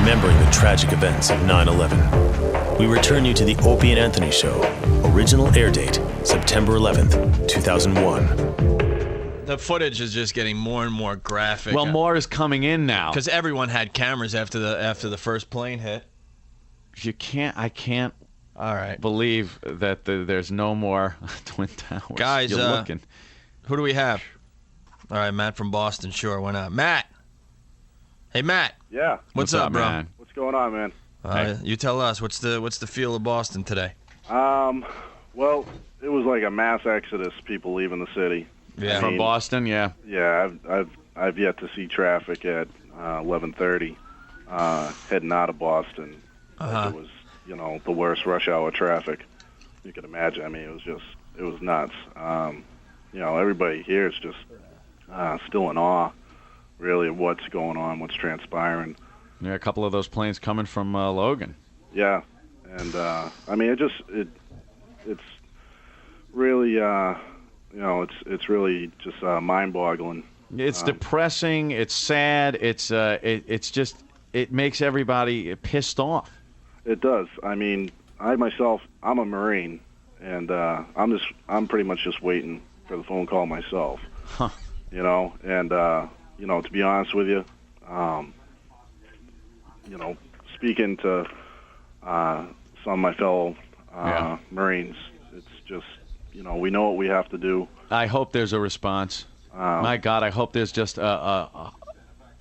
remembering the tragic events of 9/11. We return you to the Opie and Anthony Show. Original air date, September 11th, 2001. The footage is just getting more and more graphic. Well, more is coming in now. Because everyone had cameras after the first plane hit. I can't All right. believe that there's no more Twin Towers. Guys, You're looking. Who do we have? All right, Matt from Boston. Sure, why not? Matt. Hey, Matt. Yeah. What's up, bro? man? What's going on, man? You tell us. What's the feel of Boston today? Well, it was like a mass exodus, people leaving the city. Yeah. From Boston, yeah. Yeah, I've yet to see traffic at 11:30 heading out of Boston. Like it was, the worst rush hour traffic you could imagine. I mean, it was nuts. Everybody here is just still in awe, really, of what's going on, what's transpiring. Yeah, a couple of those planes coming from Logan. Yeah, and I mean, it's really, it's really just mind-boggling. It's depressing. It's sad. It's just it makes everybody pissed off. It does. I mean, I'm a Marine, and I'm pretty much just waiting for the phone call myself. Huh. And to be honest with you, speaking to some of my fellow Marines, it's just, we know what we have to do. I hope there's a response. My God, I hope there's just a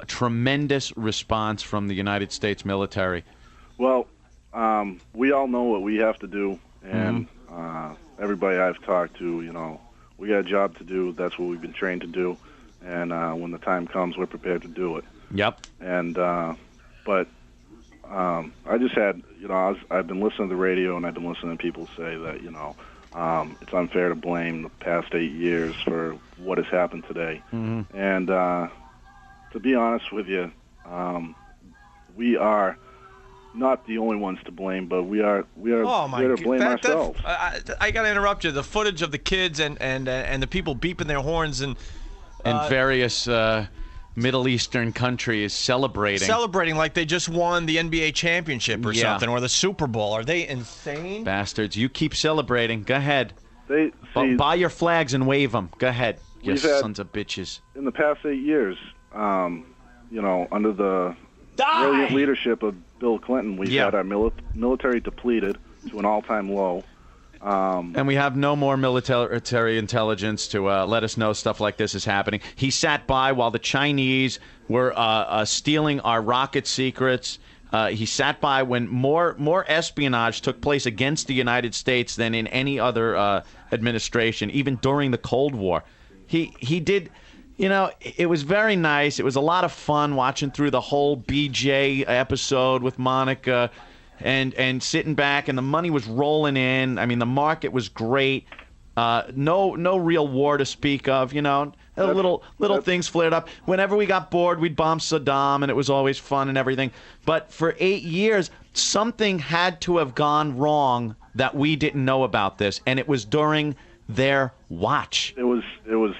tremendous response from the United States military. Well, we all know what we have to do, and everybody I've talked to, we got a job to do. That's what we've been trained to do, and when the time comes, we're prepared to do it. Yep. And but I just had, I've been listening to the radio, and I've been listening to people say that, it's unfair to blame the past 8 years for what has happened today. Mm-hmm. And to be honest with you, we are not the only ones to blame, but we are here to blame ourselves. I got to interrupt you. The footage of the kids and the people beeping their horns and various Middle Eastern countries celebrating like they just won the NBA championship or something, or the Super Bowl. Are they insane? Bastards. You keep celebrating. Go ahead. Buy your flags and wave them. Go ahead, you sons of bitches. In the past 8 years, under the brilliant leadership of Bill Clinton, we've had our military depleted to an all-time low. And we have no more military intelligence to let us know stuff like this is happening. He sat by while the Chinese were stealing our rocket secrets. He sat by when more espionage took place against the United States than in any other administration, even during the Cold War. He did. It was very nice. It was a lot of fun watching through the whole BJ episode with Monica. And sitting back, and the money was rolling in. I mean, the market was great. No real war to speak of. Little things flared up. Whenever we got bored, we'd bomb Saddam, and it was always fun and everything. But for 8 years, something had to have gone wrong that we didn't know about this, and it was during their watch. It was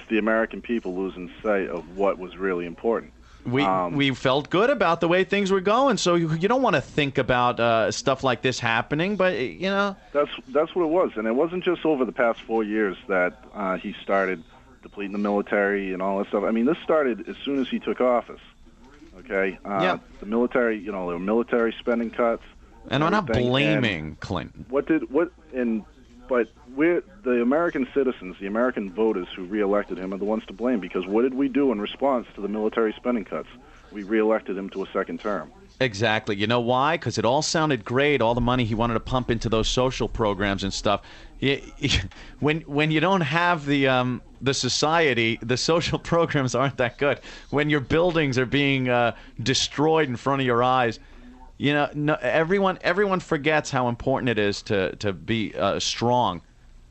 the American people losing sight of what was really important. We felt good about the way things were going, so you don't want to think about stuff like this happening, but that's what it was, and it wasn't just over the past 4 years that he started depleting the military and all that stuff. I mean, this started as soon as he took office. Okay, the military, there were military spending cuts, and I'm not blaming Clinton. But we're the American citizens, the American voters who reelected him are the ones to blame, because what did we do in response to the military spending cuts? We reelected him to a second term. Exactly. You know why? Because it all sounded great, all the money he wanted to pump into those social programs and stuff. When you don't have the society, the social programs aren't that good. When your buildings are being destroyed in front of your eyes, everyone forgets how important it is to be strong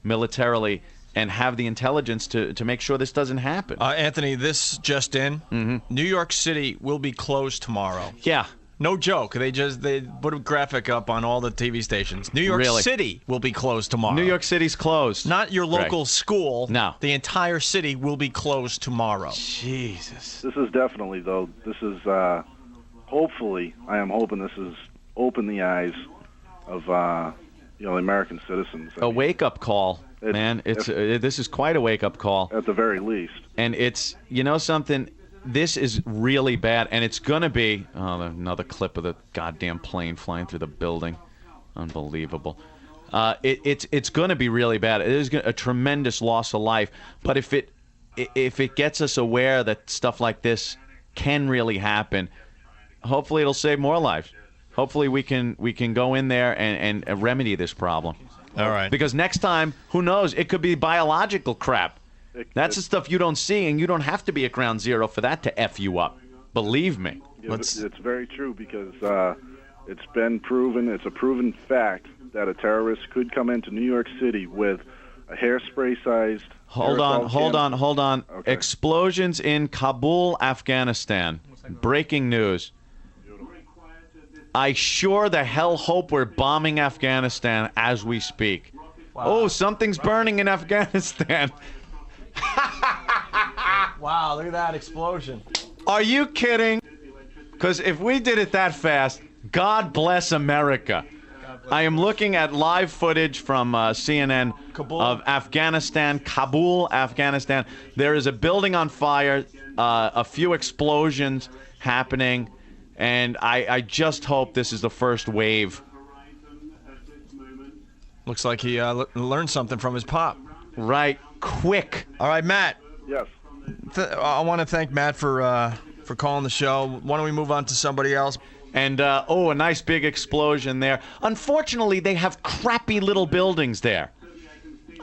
militarily and have the intelligence to make sure this doesn't happen. Anthony, this just in. Mm-hmm. New York City will be closed tomorrow. Yeah. No joke. They put a graphic up on all the TV stations. New York City will be closed tomorrow. New York City's closed. Not your local school. No. The entire city will be closed tomorrow. Jesus. This is definitely, though, hopefully, I am hoping this has opened the eyes of the American citizens. A wake-up call, man. This is quite a wake-up call. At the very least. And it's, something, this is really bad, and it's going to be, another clip of the goddamn plane flying through the building. Unbelievable. It's going to be really bad. It is a tremendous loss of life. But if it gets us aware that stuff like this can really happen, hopefully it'll save more lives. Hopefully we can go in there and remedy this problem. All right. Because next time, who knows? It could be biological crap. That's the stuff you don't see, and you don't have to be at ground zero for that to F you up. Believe me. It's very true because it's been proven, it's a proven fact that a terrorist could come into New York City with a hairspray-sized... Hold on. Okay. Explosions in Kabul, Afghanistan. Breaking news. I sure the hell hope we're bombing Afghanistan as we speak. Wow. Oh, something's burning in Afghanistan. Wow, look at that explosion. Are you kidding? Because if we did it that fast, God bless America. I am looking at live footage from CNN of Afghanistan, Kabul, Afghanistan. There is a building on fire, a few explosions happening, and I just hope this is the first wave. Looks like he learned something from his pop. Right, quick. All right, Matt. Yes. I want to thank Matt for calling the show. Why don't we move on to somebody else? And, a nice big explosion there. Unfortunately, they have crappy little buildings there.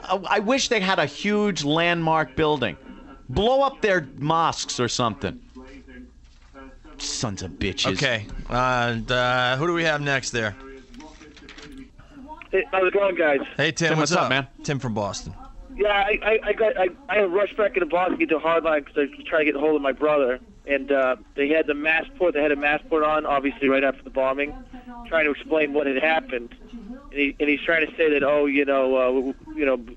I wish they had a huge landmark building. Blow up their mosques or something. Sons of bitches. Okay. And who do we have next there? Hey, how's it going, guys? Hey, Tim. What's up, man? Tim from Boston. Yeah, I rushed back into Boston to get to Hardline because I was trying to get a hold of my brother. And they had the Massport. They had a Massport on, obviously, right after the bombing, trying to explain what had happened. And he's trying to say that,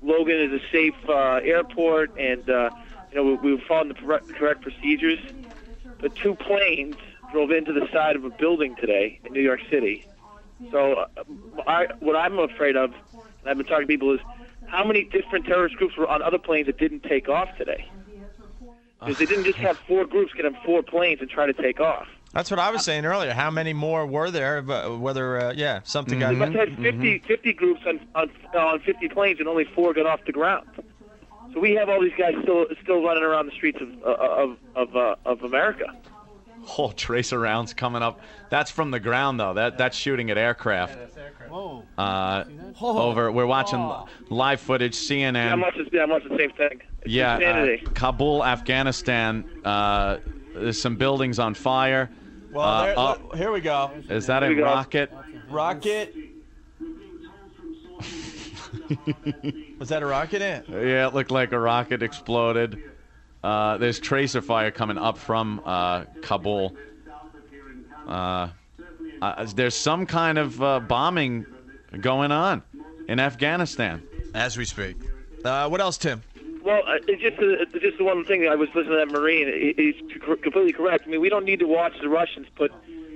Logan is a safe airport, and we were following the correct procedures. But 2 planes drove into the side of a building today in New York City. So what I'm afraid of, and I've been talking to people, is how many different terrorist groups were on other planes that didn't take off today? Because they didn't just have 4 groups get on 4 planes and try to take off. That's what I was saying earlier. How many more were there? Whether, something got in. They must have had 50 groups on 50 planes, and only 4 got off the ground. So we have all these guys still running around the streets of America. Whole tracer rounds coming up. That's from the ground, though. That's shooting at aircraft. Yeah, that's aircraft. Whoa. Over. We're watching live footage, CNN. I watched the same thing. It's Kabul, Afghanistan. There's some buildings on fire. Well, here we go. Is that a rocket? Rocket. Was that a rocket in? Yeah, it looked like a rocket exploded. There's tracer fire coming up from Kabul. There's some kind of bombing going on in Afghanistan. As we speak. What else, Tim? Well, it's just the one thing. I was listening to that Marine. He's completely correct. I mean, we don't need to watch the Russians put,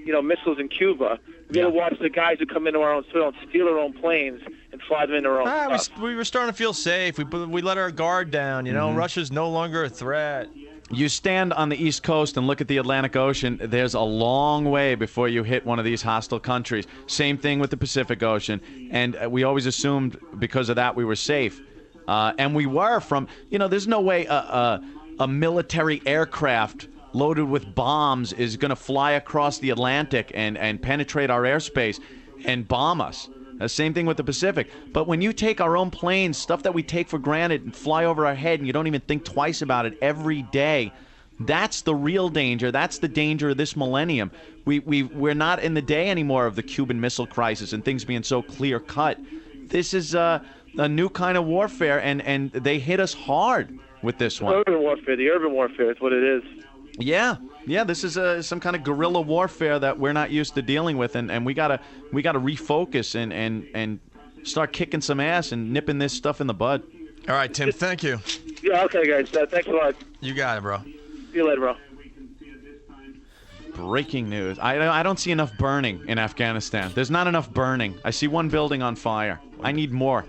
missiles in Cuba. We got to watch the guys who come into our own soil and steal our own planes and fly them into our own stuff. We were starting to feel safe. We let our guard down. Russia's no longer a threat. You stand on the East Coast and look at the Atlantic Ocean. There's a long way before you hit one of these hostile countries. Same thing with the Pacific Ocean. And we always assumed because of that we were safe. And we were from, there's no way a military aircraft loaded with bombs is going to fly across the Atlantic and penetrate our airspace and bomb us. Same thing with the Pacific. But when you take our own planes, stuff that we take for granted, and fly over our head and you don't even think twice about it every day, that's the real danger. That's the danger of this millennium. We're not in the day anymore of the Cuban Missile Crisis and things being so clear-cut. This is a new kind of warfare, and they hit us hard with this one. The urban warfare is what it is. Yeah, this is some kind of guerrilla warfare that we're not used to dealing with, and we gotta refocus and start kicking some ass and nipping this stuff in the bud. All right, Tim, thank you. Yeah, okay, guys. Thanks a lot. You got it, bro. See you later, bro. Breaking news. I don't see enough burning in Afghanistan. There's not enough burning. I see one building on fire. I need more.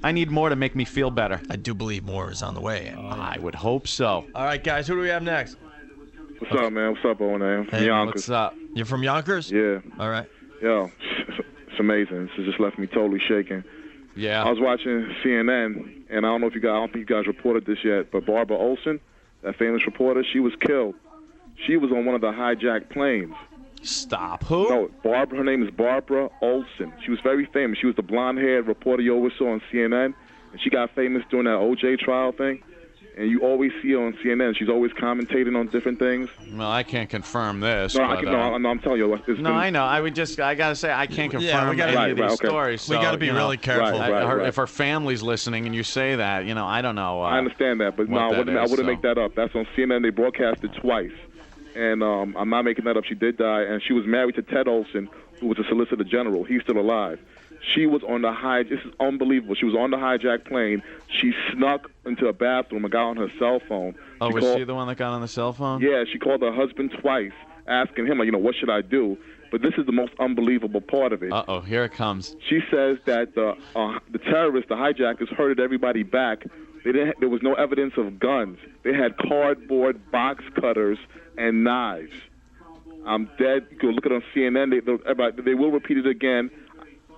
I need more to make me feel better. I do believe more is on the way. I would hope so. All right, guys, who do we have next? What's up, man? What's up, O&A? Hey, Yonkers. What's up? You're from Yonkers? Yeah. All right. Yo, it's amazing. This has just left me totally shaken. Yeah. I was watching CNN, and I don't think you guys reported this yet, but Barbara Olson, that famous reporter, she was killed. She was on one of the hijacked planes. Stop. Who? No, her name is Barbara Olson. She was very famous. She was the blonde-haired reporter you always saw on CNN, and she got famous during that O.J. trial thing. And you always see her on CNN. She's always commentating on different things. Well, I can't confirm this. No, but, I'm telling you. I know. I gotta say, I can't confirm any of these stories. We got to be really careful. Right. If her family's listening and you say that, I don't know. I understand that, but no, I wouldn't make that up. That's on CNN. They broadcast it twice. And I'm not making that up. She did die, and she was married to Ted Olson, who was a Solicitor General. He's still alive. She was on the this is unbelievable. She was on the hijacked plane. She snuck into a bathroom and got on her cell phone. Was she the one that got on the cell phone? Yeah, she called her husband twice, asking him, what should I do? But this is the most unbelievable part of it. Uh-oh, here it comes. She says that the terrorists, the hijackers, herded everybody back. There was no evidence of guns. They had cardboard box cutters and knives. I'm dead. You can look at it on CNN. They will repeat it again.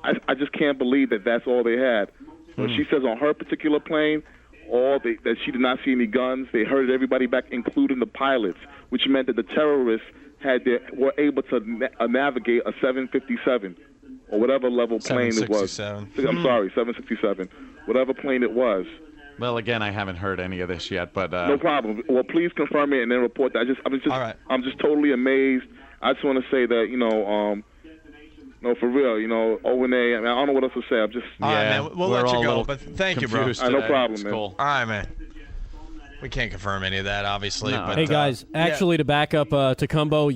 I just can't believe that that's all they had. But she says on her particular plane, that she did not see any guns. They herded everybody back, including the pilots, which meant that the terrorists were able to navigate a 757 or whatever level plane it was. 767. Whatever plane it was. Well, again, I haven't heard any of this yet, but no problem. Well, please confirm it and then report that. All right. I'm just totally amazed. I just want to say that no, for real, O&A. I don't know what else to say. I'm just. All right, man. We'll let you go, but thank you, bro. No problem, man. Cool. All right, man. We can't confirm any of that, obviously. No. But, hey, guys, actually, to back up Tacumbo,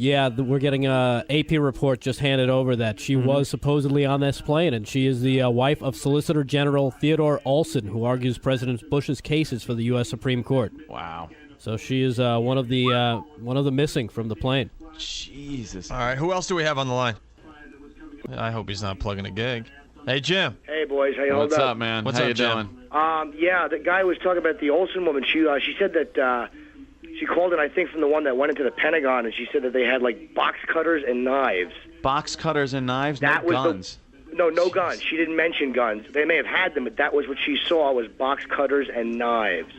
we're getting a AP report just handed over that she was supposedly on this plane, and she is the wife of Solicitor General Theodore Olson, who argues President Bush's cases for the U.S. Supreme Court. Wow. So she is one of the missing from the plane. Jesus. All right, who else do we have on the line? I hope he's not plugging a gig. Hey, Jim. Hey, boys. How you holding What's up, man? What's How up, you Jim? doing? The guy was talking about the Olsen woman. She said that she called in, I think, from the one that went into the Pentagon, and she said that they had, box cutters and knives. Box cutters and knives? No guns? No guns. She didn't mention guns. They may have had them, but that was what she saw was box cutters and knives.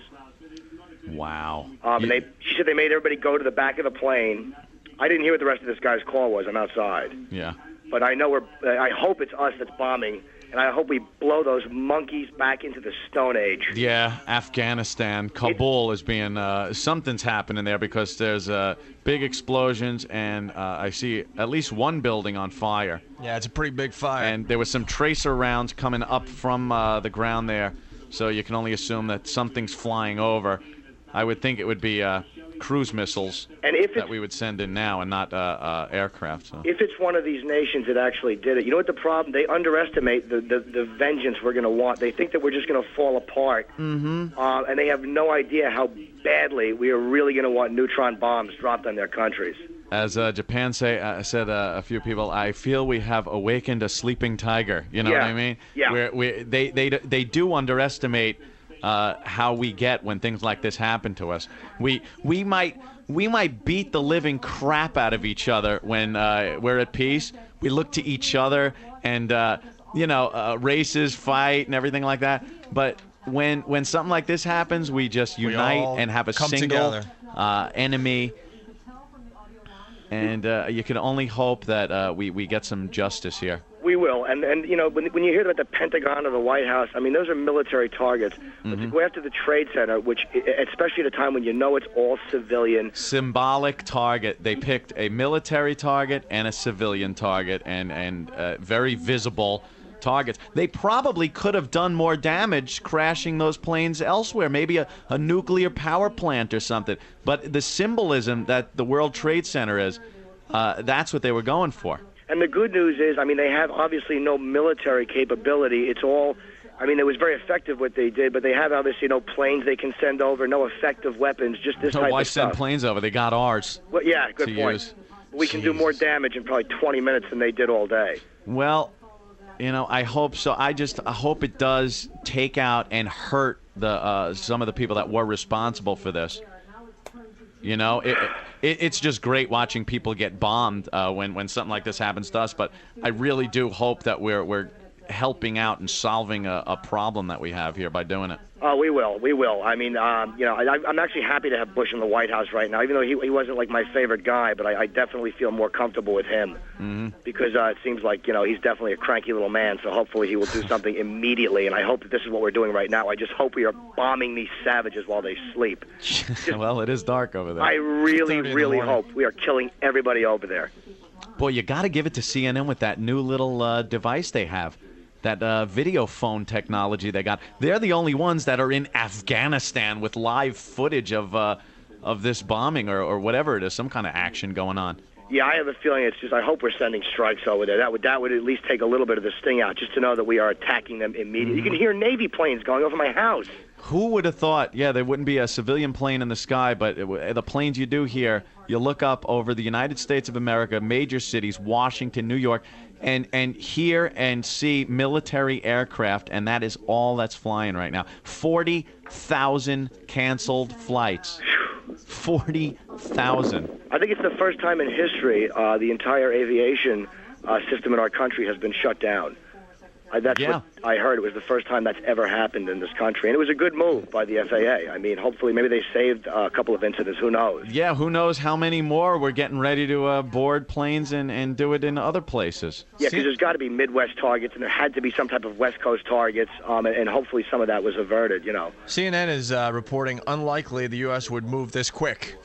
Wow. She said they made everybody go to the back of the plane. I didn't hear what the rest of this guy's call was. I'm outside. Yeah. But I know I hope it's us that's bombing, and I hope we blow those monkeys back into the Stone Age. Yeah, Afghanistan, Kabul is being something's happening there because there's big explosions, and I see at least one building on fire. Yeah, it's a pretty big fire. And there was some tracer rounds coming up from the ground there, so you can only assume that something's flying over. I would think it would be cruise missiles that we would send in now and not aircraft. So. If it's one of these nations that actually did it, you know what the problem? They underestimate the vengeance we're going to want. They think that we're just going to fall apart, and they have no idea how badly we are really going to want neutron bombs dropped on their countries. As Japan said a few people, I feel we have awakened a sleeping tiger. You know what I mean? Yeah. They do underestimate how we get when things like this happen to us. We might beat the living crap out of each other when we're at peace. We look to each other and races, fight, and everything like that. But when something like this happens, we just unite and have a single enemy. And you can only hope that we get some justice here. We will, and when you hear about the Pentagon or the White House, I mean, those are military targets. But to go after the Trade Center, which, especially at a time when you know it's all civilian. Symbolic target. They picked a military target and a civilian target, and very visible targets. They probably could have done more damage crashing those planes elsewhere, maybe a nuclear power plant or something. But the symbolism that the World Trade Center is, that's what they were going for. And the good news is, I mean, they have obviously no military capability. It's all, I mean, it was very effective what they did, but they have obviously no planes they can send over, no effective weapons, just this type of stuff. Why send planes over? They got ours. Well, yeah, good point. Use. We can do more damage in probably 20 minutes than they did all day. Well, I hope so. I hope it does take out and hurt some of the people that were responsible for this. It's just great watching people get bombed when something like this happens to us. But I really do hope that we're helping out and solving a problem that we have here by doing it. Oh, we will. I mean, I'm actually happy to have Bush in the White House right now, even though he wasn't like my favorite guy, but I definitely feel more comfortable with him because it seems like, he's definitely a cranky little man, so hopefully he will do something immediately, and I hope that this is what we're doing right now. I just hope we are bombing these savages while they sleep. Well, it is dark over there. I really hope we are killing everybody over there. Boy, you got to give it to CNN with that new little device they have. That video phone technology they got. They're the only ones that are in Afghanistan with live footage of this bombing or whatever it is, some kind of action going on. Yeah, I have a feeling it's just, I hope we're sending strikes over there. That would at least take a little bit of the sting out, just to know that we are attacking them immediately. You can hear Navy planes going over my house. Who would have thought, there wouldn't be a civilian plane in the sky, but the planes you do hear, you look up over the United States of America, major cities, Washington, New York, and hear and see military aircraft, and that is all that's flying right now. 40,000 canceled flights. 40,000. I think it's the first time in history the entire aviation system in our country has been shut down. That's what I heard. It was the first time that's ever happened in this country. And it was a good move by the FAA. I mean, hopefully, maybe they saved a couple of incidents. Who knows? Yeah, who knows how many more we're getting ready to board planes and do it in other places. Yeah, because there's got to be Midwest targets, and there had to be some type of West Coast targets, and hopefully some of that was averted, CNN is reporting unlikely the U.S. would move this quick.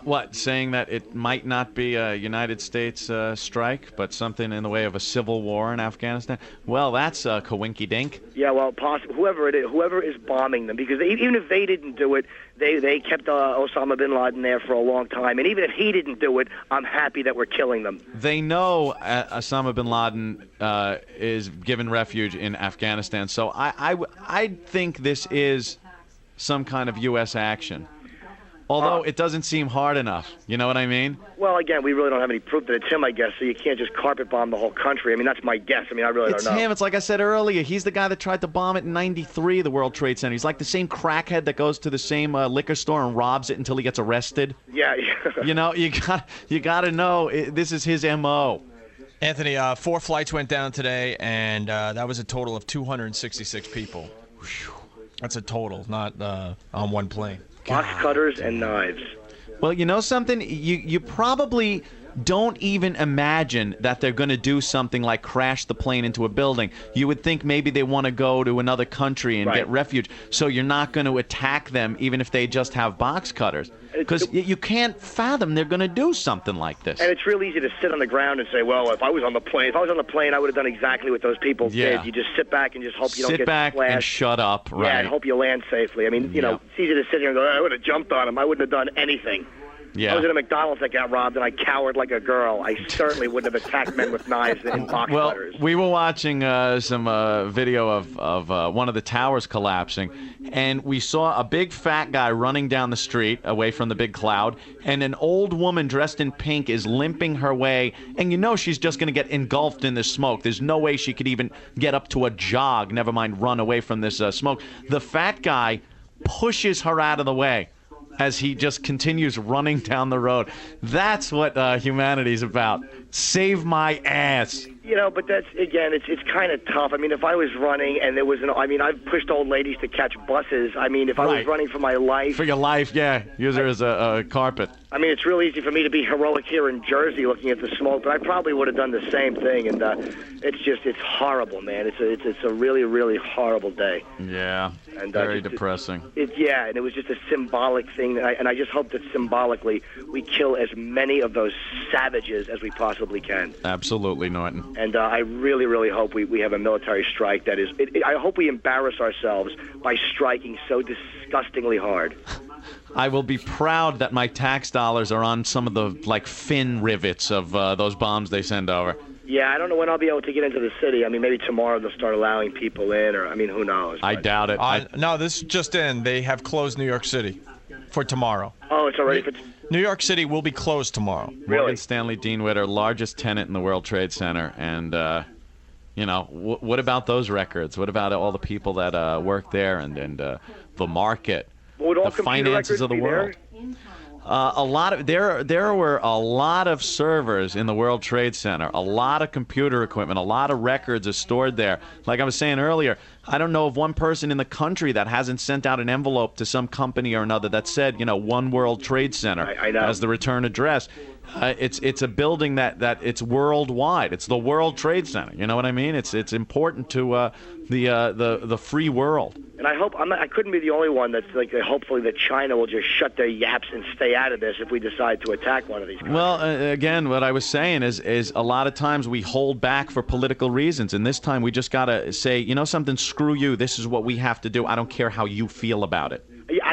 What, saying that it might not be a United States strike, but something in the way of a civil war in Afghanistan? Well, that's a coinky-dink. Yeah, well, whoever it is, whoever is bombing them, because even if they didn't do it, they kept Osama bin Laden there for a long time, and even if he didn't do it, I'm happy that we're killing them. They know Osama bin Laden is given refuge in Afghanistan, so I think this is some kind of U.S. action. Although it doesn't seem hard enough. You know what I mean? Well, again, we really don't have any proof that it's him, I guess, so you can't just carpet bomb the whole country. I mean, that's my guess. I mean, I really don't know. It's him. It's like I said earlier. He's the guy that tried to bomb it in '93, the World Trade Center. He's like the same crackhead that goes to the same liquor store and robs it until he gets arrested. Yeah. You got to know, this is his M.O. Anthony, 4 flights went down today, and that was a total of 266 people. That's a total, not on one plane. Box cutters and knives. Well, you know something? You probably don't even imagine that they're going to do something like crash the plane into a building. You would think maybe they want to go to another country and get refuge, so you're not going to attack them even if they just have box cutters. Because you can't fathom they're going to do something like this. And it's real easy to sit on the ground and say, well, if I was on the plane, I would have done exactly what those people did. You just sit back and just hope you don't get splashed. Sit back and shut up, right? Yeah, and hope you land safely. I mean, it's easy to sit here and go, I would have jumped on him. I wouldn't have done anything. Yeah. I was at a McDonald's that got robbed, and I cowered like a girl. I certainly wouldn't have attacked men with knives and box cutters. Well, we were watching some video of one of the towers collapsing, and we saw a big fat guy running down the street away from the big cloud, and an old woman dressed in pink is limping her way, and she's just going to get engulfed in this smoke. There's no way she could even get up to a jog, never mind run away from this smoke. The fat guy pushes her out of the way as he just continues running down the road. That's what humanity's about. Save my ass. But that's, again, it's kind of tough. I mean, if I was running and there was I've pushed old ladies to catch buses. I mean, if I was running for my life. For your life, yeah. Use her as a carpet. I mean, it's real easy for me to be heroic here in Jersey looking at the smoke, but I probably would have done the same thing. And it's horrible, man. It's a really, really horrible day. Yeah, and very depressing. And it was just a symbolic thing. And I just hope that symbolically we kill as many of those savages as we possibly can. Absolutely, Norton. And I really, really hope we have a military strike that is... I hope we embarrass ourselves by striking so disgustingly hard. I will be proud that my tax dollars are on some of the, fin rivets of those bombs they send over. Yeah, I don't know when I'll be able to get into the city. I mean, maybe tomorrow they'll start allowing people in, or, who knows? I doubt it. No, this just in. They have closed New York City for tomorrow. Oh, it's already... New York City will be closed tomorrow. Morgan Stanley Dean Witter, largest tenant in the World Trade Center. And, what about those records? What about all the people that work there and the market, the finances of the world? There were a lot of servers in the World Trade Center, a lot of computer equipment, a lot of records are stored there. Like I was saying earlier, I don't know of one person in the country that hasn't sent out an envelope to some company or another that said, One World Trade Center as the return address. It's a building that it's worldwide. It's the World Trade Center. You know what I mean? It's important to the free world. And I hope I couldn't be the only one that's like. Hopefully, that China will just shut their yaps and stay out of this if we decide to attack one of these countries. Well, again, what I was saying is a lot of times we hold back for political reasons, and this time we just gotta say, something. Screw you. This is what we have to do. I don't care how you feel about it.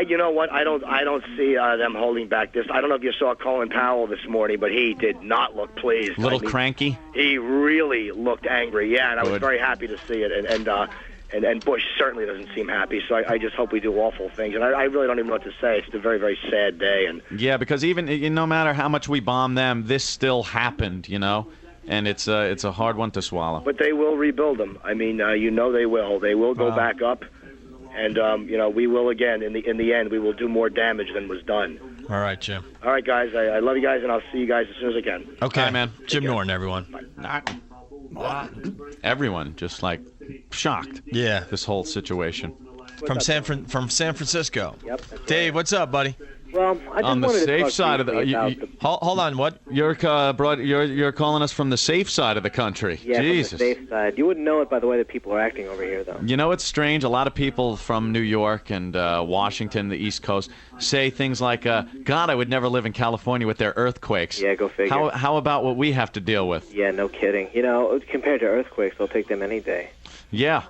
You know what? I don't see them holding back this. I don't know if you saw Colin Powell this morning, but he did not look pleased. Cranky? He really looked angry. Yeah, and I was very happy to see it. And Bush certainly doesn't seem happy. So I just hope we do awful things. And I really don't even know what to say. It's a very, very sad day. And yeah, because even no matter how much we bomb them, this still happened. And it's a hard one to swallow. But they will rebuild them. I mean, they will. They will go back up. And, we will, again, in the end, we will do more damage than was done. All right, Jim. All right, guys. I love you guys, and I'll see you guys as soon as I can. Okay, Bye, man. Jim Norton, everyone. Everyone just, shocked. Yeah. This whole situation. From San Francisco. Yep. Dave, what's up, buddy? Well, I just on the wanted to safe talk side of Hold on, what? You're calling us from the safe side of the country. Yeah, Jesus. from the safe side. You wouldn't know it by the way that people are acting over here, though. It's strange. A lot of people from New York and Washington, the East Coast, say things like, God, I would never live in California with their earthquakes. Yeah, go figure. How about what we have to deal with? Yeah, no kidding. Compared to earthquakes, I'll take them any day. Yeah.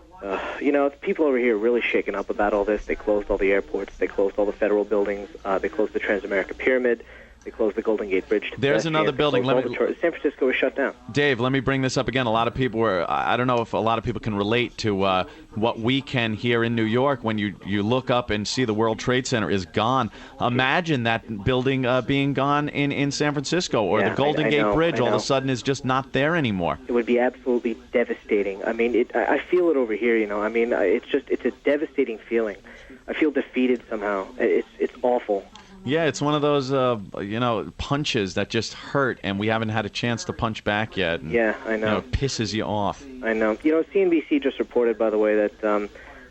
People over here are really shaken up about all this. They closed all the airports. They closed all the federal buildings. They closed the Transamerica Pyramid. They closed the Golden Gate Bridge. There's another building. San Francisco was shut down. Dave, let me bring this up again. A lot of people I don't know if a lot of people can relate to what we can here in New York when you look up and see the World Trade Center is gone. Imagine that building being gone in San Francisco, or the Golden Gate Bridge all of a sudden is just not there anymore. It would be absolutely devastating. I mean, I feel it over here, I mean, it's a devastating feeling. I feel defeated somehow. It's awful. Yeah, it's one of those, punches that just hurt, and we haven't had a chance to punch back yet. And, yeah, I know. It pisses you off. I know. CNBC just reported, by the way, that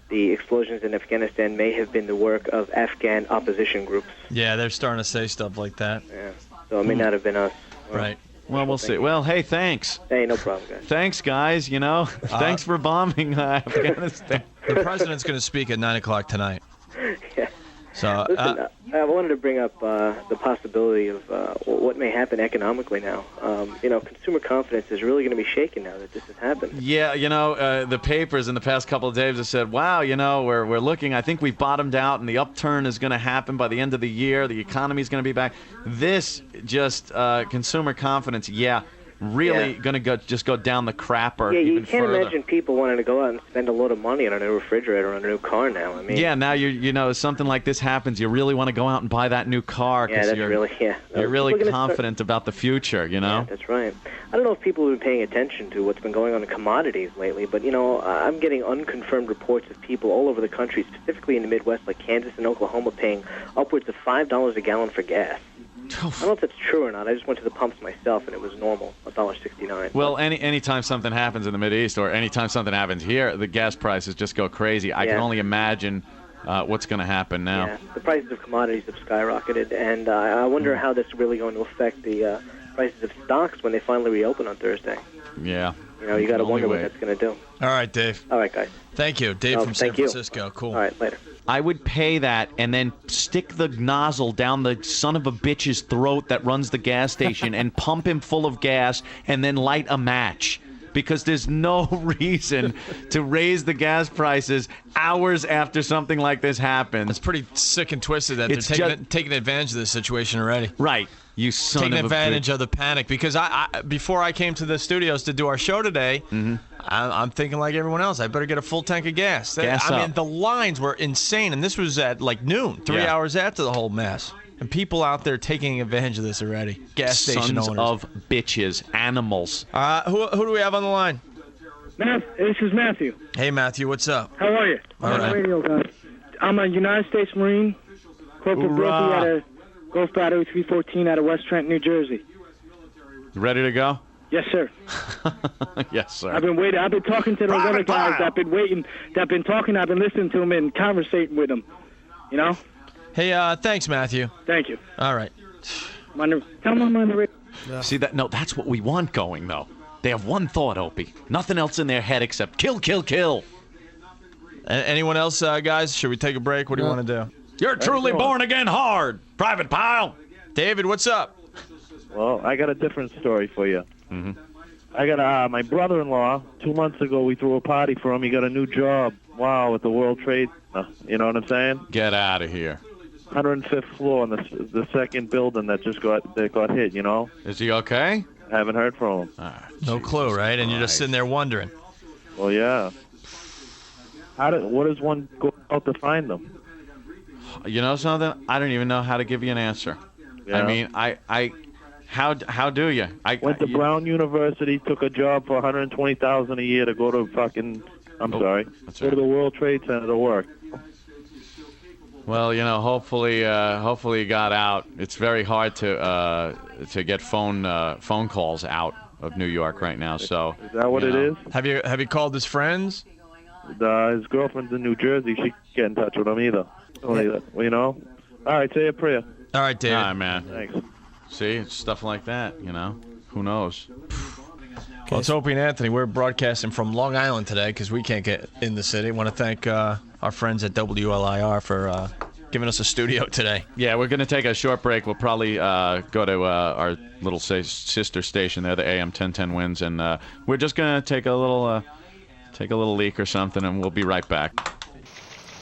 the explosions in Afghanistan may have been the work of Afghan opposition groups. Yeah, they're starting to say stuff like that. Yeah, so it may not have been us. Right. Well, we'll see. Well, hey, thanks. Hey, no problem, guys. Thanks, guys. Thanks for bombing Afghanistan. The president's going to speak at 9 o'clock tonight. Yeah. So, listen, I wanted to bring up the possibility of what may happen economically now. Consumer confidence is really going to be shaken now that this has happened. Yeah, the papers in the past couple of days have said, wow, we're looking, I think we've bottomed out and the upturn is going to happen by the end of the year. The economy is going to be back. This just consumer confidence, really going to go down the crapper. Yeah, you even can't further. imagine people wanting to go out and spend a load of money on a new refrigerator or on a new car now. I mean, yeah, now something like this happens, you really want to go out and buy that new car because you're really confident about the future. Yeah, that's right. I don't know if people have been paying attention to what's been going on in commodities lately, but I'm getting unconfirmed reports of people all over the country, specifically in the Midwest, like Kansas and Oklahoma, paying upwards of $5 a gallon for gas. I don't know if that's true or not. I just went to the pumps myself, and it was normal, $1.69. Well, anytime something happens in the Mideast or anytime something happens here, the gas prices just go crazy. I can only imagine what's going to happen now. Yeah, the prices of commodities have skyrocketed, and I wonder how this is really going to affect the prices of stocks when they finally reopen on Thursday. Yeah. You got to wonder what that's going to do. All right, Dave. All right, guys. Thank you. Dave from San Francisco. Cool. All right, later. I would pay that and then stick the nozzle down the son of a bitch's throat that runs the gas station and pump him full of gas and then light a match. Because there's no reason to raise the gas prices hours after something like this happens. It's pretty sick and twisted that they're taking advantage of this situation already. Right. You son taking of a advantage of the panic. Because before I came to the studios to do our show today, I'm thinking like everyone else, I better get a full tank of gas. I mean, the lines were insane, and this was at like noon, 3 hours after the whole mess. And people out there taking advantage of this already. Gas station Sons owners. of bitches, animals. Who do we have on the line? This is Matthew. Hey, Matthew, what's up? How are you? All I'm on right. the radio, guys. I'm a United States Marine, Corporal Brophy out of Gulf Battery 314 out of West Trent, New Jersey. Ready to go? Yes, sir. Yes, sir. I've been waiting. I've been talking to those other guys that have been waiting, that have been talking. I've been listening to them and conversating with them. You know? Hey, thanks, Matthew. Thank you. All right. Tell them I'm on the radio. See that? No, that's what we want going though. They have one thought, Opie. Nothing else in their head except kill, kill, kill. Anyone else, guys? Should we take a break? What do you want to do? You're truly born again hard, Private Pile. David, what's up? Well, I got a different story for you. Mm-hmm. I got my brother-in-law. 2 months ago, we threw a party for him. He got a new job. Wow, with the World Trade. You know what I'm saying? Get out of here. 105th floor in the second building that got hit. You know? Is he okay? Haven't heard from him. No clue, right? And you're just sitting there wondering. Well, yeah. What does one go out to find them? You know something? I don't even know how to give you an answer. Yeah. I mean, how do you? Went to Brown University, took a job for $120,000 a year to go to fucking. Go to the World Trade Center to work. Well, you know, hopefully he got out. It's very hard to get phone calls out of New York right now. So Is that what it is? Have you called his friends? His girlfriend's in New Jersey. She can't get in touch with him either. You know? All right, say a prayer. All right, David. All right, man. Thanks. See, it's stuff like that, you know. Who knows? Well, it's Opie and Anthony. We're broadcasting from Long Island today because we can't get in the city. I want to thank our friends at WLIR for giving us a studio today. Yeah, we're going to take a short break. We'll probably go to our little sister station there, the AM 1010 Winds, and we're just going to take a little leak or something, and we'll be right back.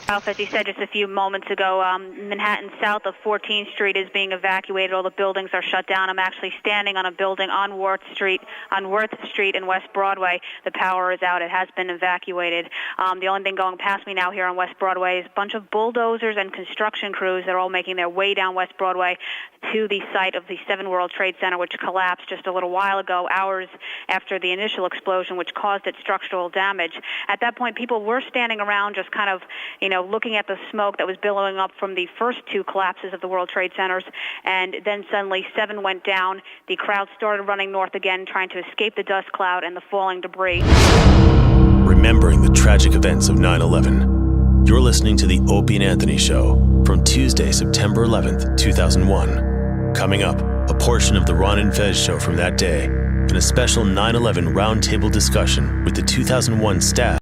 As you said just a few moments ago, Manhattan south of 14th Street is being evacuated. All the buildings are shut down. I'm actually standing on a building on Worth Street in West Broadway. The power is out. It has been evacuated. The only thing going past me now here on West Broadway is a bunch of bulldozers and construction crews. They're all making their way down West Broadway to the site of the 7 World Trade Center, which collapsed just a little while ago, hours after the initial explosion, which caused its structural damage. At that point, people were standing around just kind of, looking at the smoke that was billowing up from the first 2 collapses of the World Trade Centers, and then suddenly 7 went down. The crowd started running north again, trying to escape the dust cloud and the falling debris. Remembering the tragic events of 9/11. You're listening to the Opie and Anthony Show from Tuesday, September 11th, 2001. Coming up, a portion of the Ron and Fez show from that day, and a special 9/11 roundtable discussion with the 2001 staff.